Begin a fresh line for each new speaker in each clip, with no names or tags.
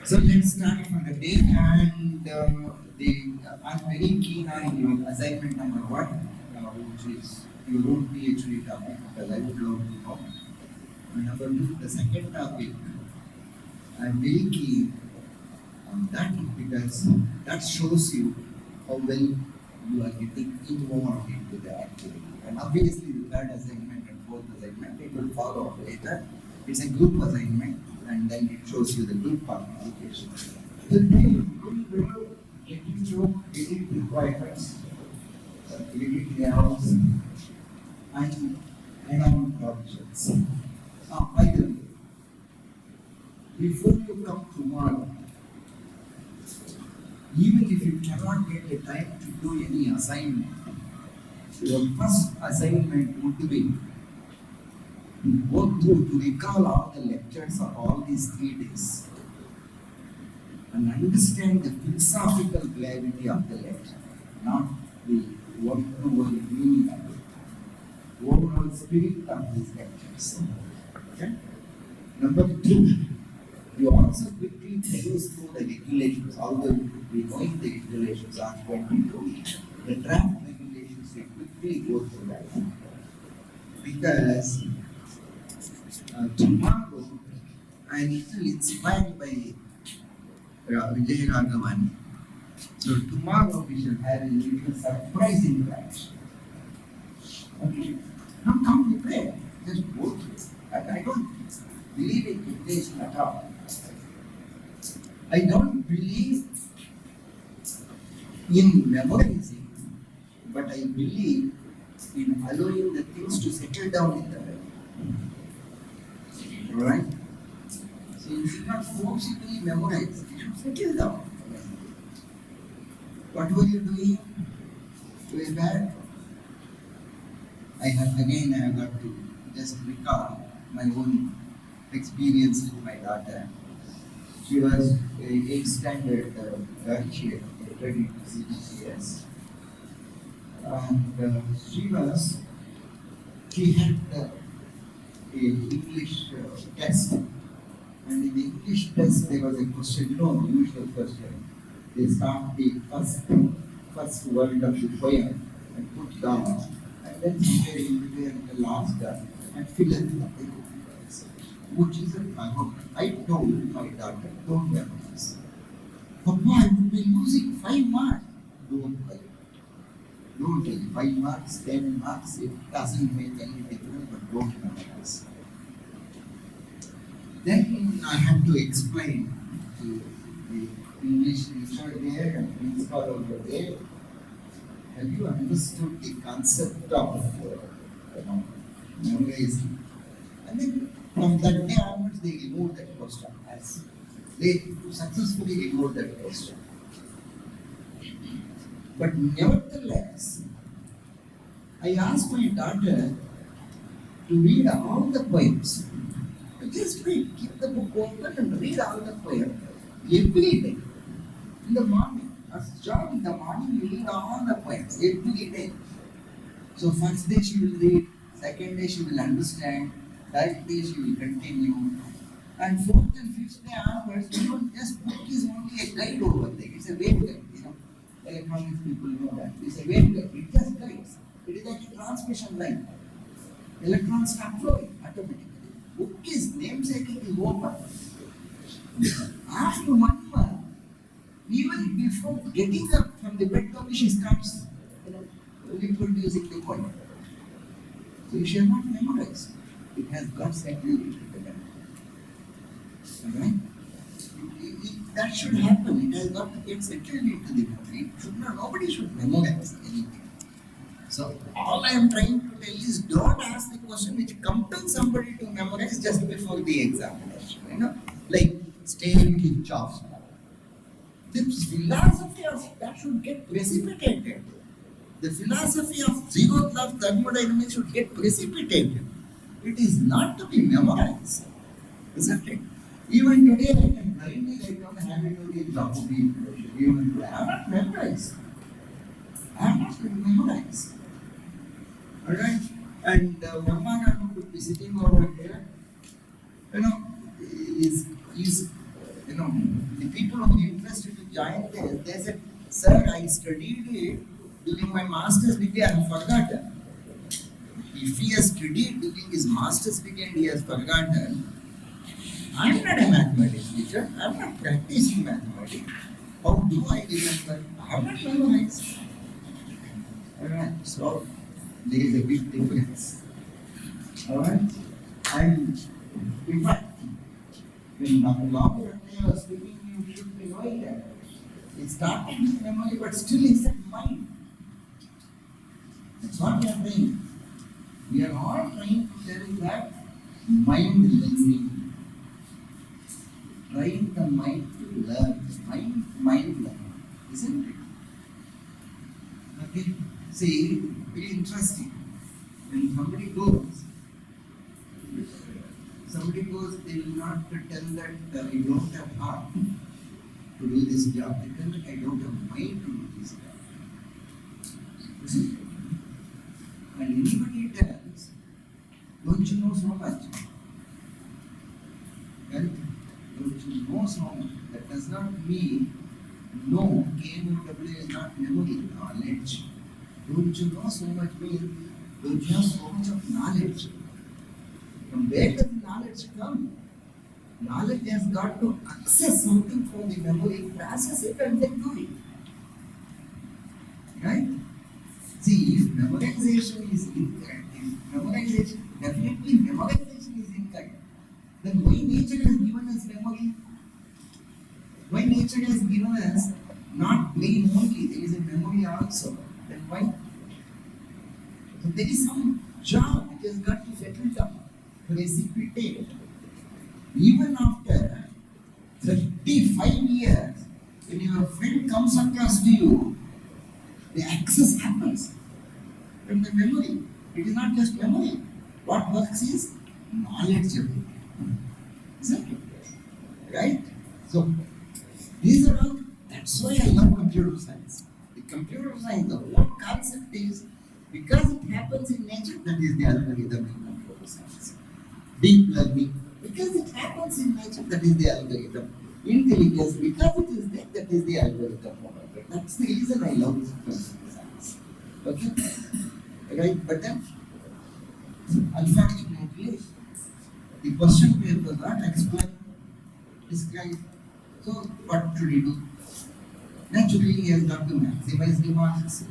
So let's start from the day, and I'm very keen on your assignment number 1, which is your own PhD topic, because I would love to know. And number 2, the second topic, I'm very keen on that because that shows you how well you are getting involved into the activity. And obviously, the third assignment and fourth assignment, it will follow up later. It's a group assignment, and then it shows you the group participation. Today, we will get into edit requirements, edit layouts, and add-on provisions. By the way, before you come tomorrow, even if you cannot get the time to do any assignment, your first assignment would be to go through, to recall all the lectures of all these 3 days and understand the philosophical gravity of the lecture, not the one-to-one meaning of it, overall spirit of these lectures. Okay? Number 2, you also quickly peruse through the regulations, although we know the regulations are 22, the draft regulations, we quickly go through that. Because tomorrow, I am little inspired by Vignan. So tomorrow we shall have a little surprising class. Okay? Don't come prepared, just go through it. I don't believe in preparation at all. I don't believe in memorizing, but I believe in allowing the things to settle down in the brain. Alright? So you should not forcibly memorize, you should settle down. What were you doing? You were bad? I have got to just recall my own experience with my daughter. She was a 8th standard girl, she had entered into CBCS. And she had an English test. And in the English test, there was a question, the usual question. They start the first word of the poem and put down, and then somewhere in between the last and fill in the which is a problem. I told my daughter, don't memorize. Papa, I would be losing 5 marks. Don't worry. Don't worry. 5 marks, 10 marks, it doesn't make any difference, but don't memorize. Then I had to explain to the English teacher there and principal over there, have you understood the concept of memorizing? And then from that day onwards, they removed that question. They successfully removed that question. But nevertheless, I asked my daughter to read all the poems. Just read, keep the book open and read all the poems every day. In the morning, as a job in the morning, you read all the poems every day. So first day she will read, second day she will understand, third day she will continue, and fourth and fifth day onwards, just book is only a guide over there. It's a waveguide, Electronics people know that. It's a waveguide. It just guides. It is like a transmission line. Electrons start flowing automatically. Book is namesake is open. After 1 month, even before getting up from the bed, she starts reproducing the poem. So you shall not memorize. It has got settled into the memory. Alright? That should happen. It has got to get settled into the memory. Nobody should memorize anything. So all I am trying to tell is don't ask the question which compels somebody to memorize just before the examination. Like staying in jobs. The philosophy of that should get precipitated. The philosophy of zero love thermodynamics should get precipitated. It is not to be memorized, isn't it? Even today, I can blindly write down Hamiltonian geography equation. Even today, I am not memorized. I am not going to memorize. Alright? And Brahmagana could be sitting over here. He's in people who are interested to join this, they said, sir, I studied it during my master's degree, I have forgotten. If he has studied during his master's degree and he has forgotten, I am not a mathematics teacher, I am not practicing mathematics. How do I remember? I have not memorized. Alright, so there is a big difference. Alright? And in fact, when Nagabhushan Garu was speaking, you should be knowing that. It started with memory, but still it's a mind. That's what we are doing. We are all trying to tell that mind learning. Train the mind to learn. Mind learning. Isn't it? Okay? See, very interesting. When somebody goes, they will not tell that you don't have heart to do this job. They tell that I don't have mind to do this job. Isn't it? And anybody tells, don't you know so much? Right? Don't you know so much? That does not mean know, K-O-W is not memory, knowledge. Don't you know so much means, don't you have so much of knowledge? From where does knowledge come? Knowledge has got to access something from the memory, process it and then do it. Right? See, if memorization is incorrect, definitely memorization is incorrect, then why nature has given us memory? Why nature has given us not brain only, there is a memory also. Then why? So there is some job which has got to settle down, precipitate. Even after 35 years, when your friend comes across to you, the access happens from the memory. It is not just memory. What works is knowledge. Isn't it? Right? So, these are all, that's why I love computer science. The computer science, the whole concept is, because it happens in nature, that is the algorithm in computer science. Deep learning, because it happens in nature, that is the algorithm. Intelligence, because it is there, that is the algorithm. That's the reason I love computer science. Okay? Right? But then, unfortunately, the question paper not explain, describe. So, what should he do? Naturally, he has got to maximize the marks.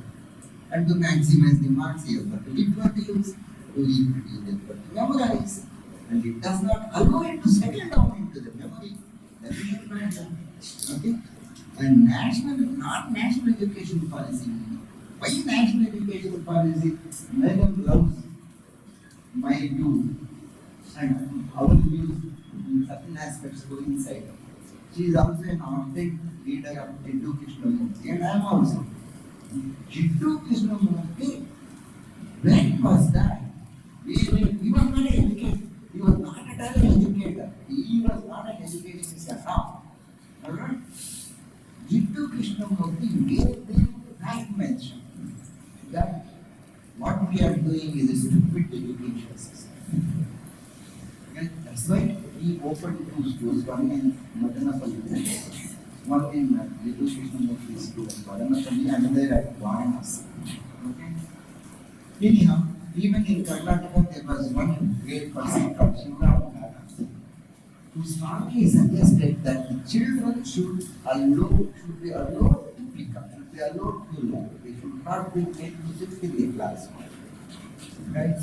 And to maximize the marks, he has got to reproduce. To reproduce, he has got to memorize. And it does not allow it to settle down into the memory. That is the problem. Okay? And national education policy. Why national education policy? Madam loves my view and our views in certain aspects go inside. She is also an ardent leader of Jiddu Krishnamurti, and I am also. Jiddu Krishnamurti, when was that? He was not an educator. He was not at all an educator. He was not an educationist at all. Alright? Jiddu Krishnamurti gave them that mention that what we are doing is a stupid education system. And that's why we opened two schools, one in Madanapalli, one in Jiddu Krishnamurti school, Madanapalli, and another at Varanasi. Okay? Anyhow, even in Karnataka, there was one great person called Vignan, who strongly suggested that the children should be allowed to pick up, should be allowed to learn. They should not be made to sit in the class. Right?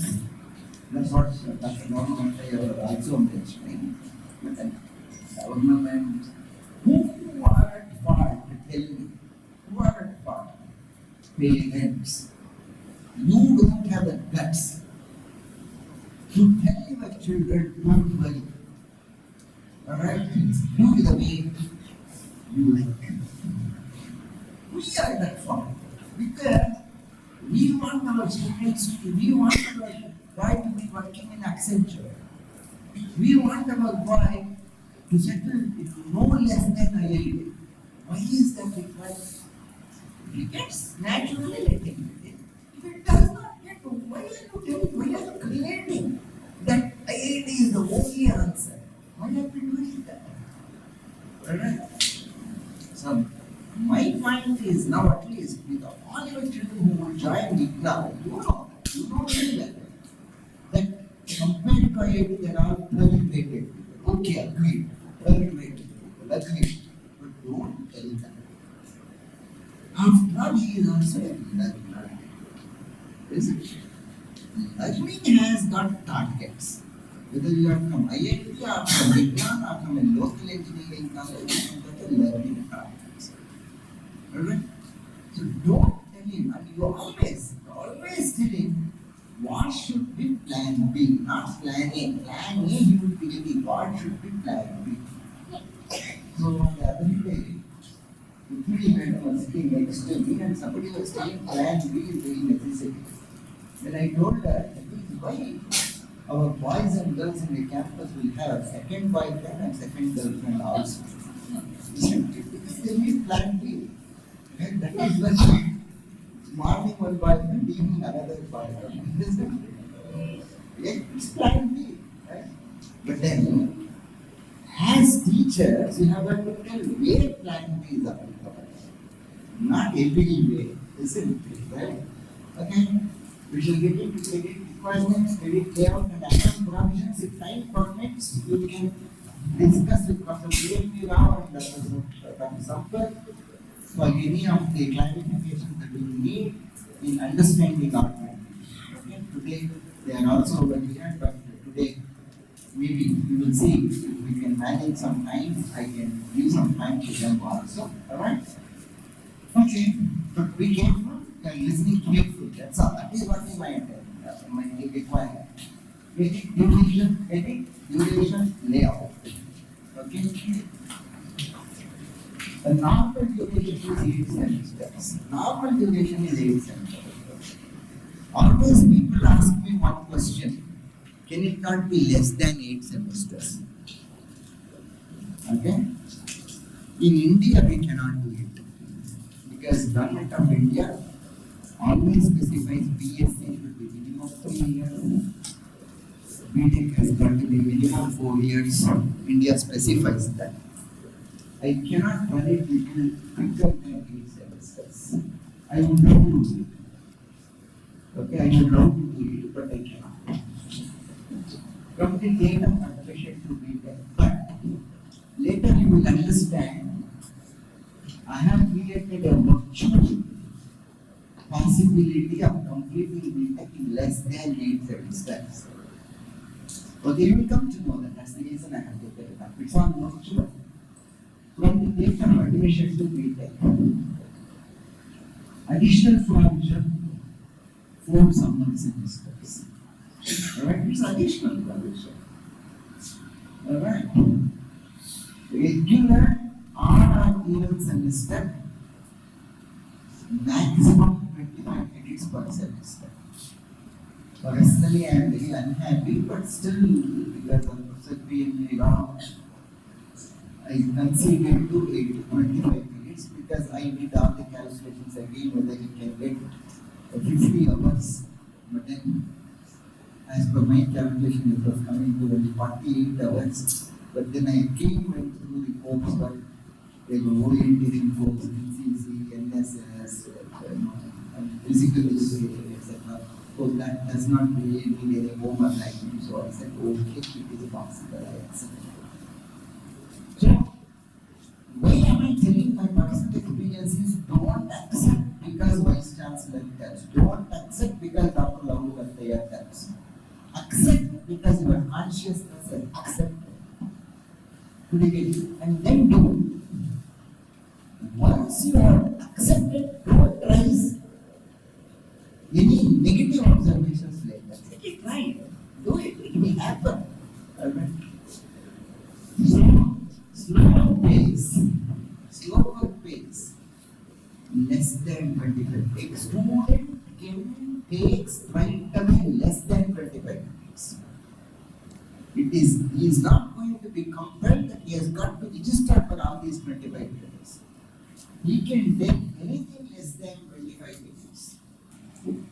That's what Dr. Nagabhushan also mentioning. But then, government, who are at fault? Tell me, who are at fault? Parents. You don't have the guts to tell your children, don't worry. Alright, do the way you like. We are at fault because we want our students to, we want our boy to be working in Accenture. We want our boy to settle in no less than IIT. Why is that required? If he gets naturally, let him get it. If it does not get, why are you telling, why are you creating that IIT is the only answer? Why are we doing that? Alright? my children who will join Vignan, you know very well that compared to IIT, they are all poorly graded people. Okay, agreed. Poorly graded people, agreed. But don't tell them. After all, he is also a learner. Isn't it? Learning has got targets. Whether you are from IIT or from Vignan or from a local engineering college, you have got a learning targets. Alright? So don't tell him, and you always tell him what should be plan B, not plan A. Plan A he will be getting, what should be plan B. So on the other day, the three men were sitting next to me and somebody was saying plan B is very necessary. When I told her, why our boys and girls in the campus will have second boyfriend and second girlfriend also. Because they need plan B. And that is why morning one boyfriend, evening another boyfriend. It's plan B. Right? But then, as teachers, you have to tell where plan B is applicable. Not every way, isn't it? Right? Okay? We shall get into credit requirements, credit layout, and other provisions. If time permits, we can discuss with Prof. B.P. Rao and Dr. Sampar for any of the clarifications that we need in understanding our language. Okay? Today, they are also over here, but today, maybe we will see if we can manage some time. I can give some time to them also. Alright? Okay, but be careful. You are listening carefully. That's all. That is what is my requirement. Edit, duration, layout. Okay? The normal duration is 8 semesters. Normal duration is 8 semesters. Always people ask me one question. Can it not be less than 8 semesters? Okay? In India, we cannot do it. Because Government of India always specifies BSc should be minimum 3 years. BTech has got to be minimum 4 years. India specifies that. I cannot run it little quicker than 8 semesters. I would love to do it. Okay, I would love to do it, but I cannot. From the data conversion to BTech. But later you will understand I have created a virtual possibility of completing BTech in less than 8 semesters. Okay, you will come to know that. That's the reason I have taken it up. It's on virtual. From the date of admission to BTech. Additional provision 4 summer semesters. Alright, it's additional provision. Alright. Regular or even semester, maximum 25 credits per semester. Personally, I am very unhappy, but still, because of Secretary Ram, I conceded to 25 credits because I did all the calculations again whether you can get 50 hours. But then, as per my calculation, it was coming to only 48 hours. But then I again went through the course, but there were orientation course, NCC, NSS, physical education, etc. So that does not really need any homework activity. So I said, okay, it is possible. I accept. So, why am I telling my personal experience is don't accept because Vice-Chancellor tells. Don't accept because Dr. Lavu Kattaya tells. Accept because your consciousness is accepted. And then do. Once you have accepted, don't raise any negative observations later. Set it right. Do it. It will happen. Alright. So, slower pace, less than 25. A student can take right away less than 25 minutes. He is not going to be compelled that he has got to register for all these 25 minutes. He can take anything less than 25 minutes.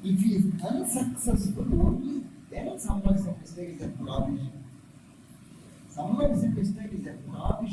If he is unsuccessful only, then summer semester is a provision. Summer semester is a provision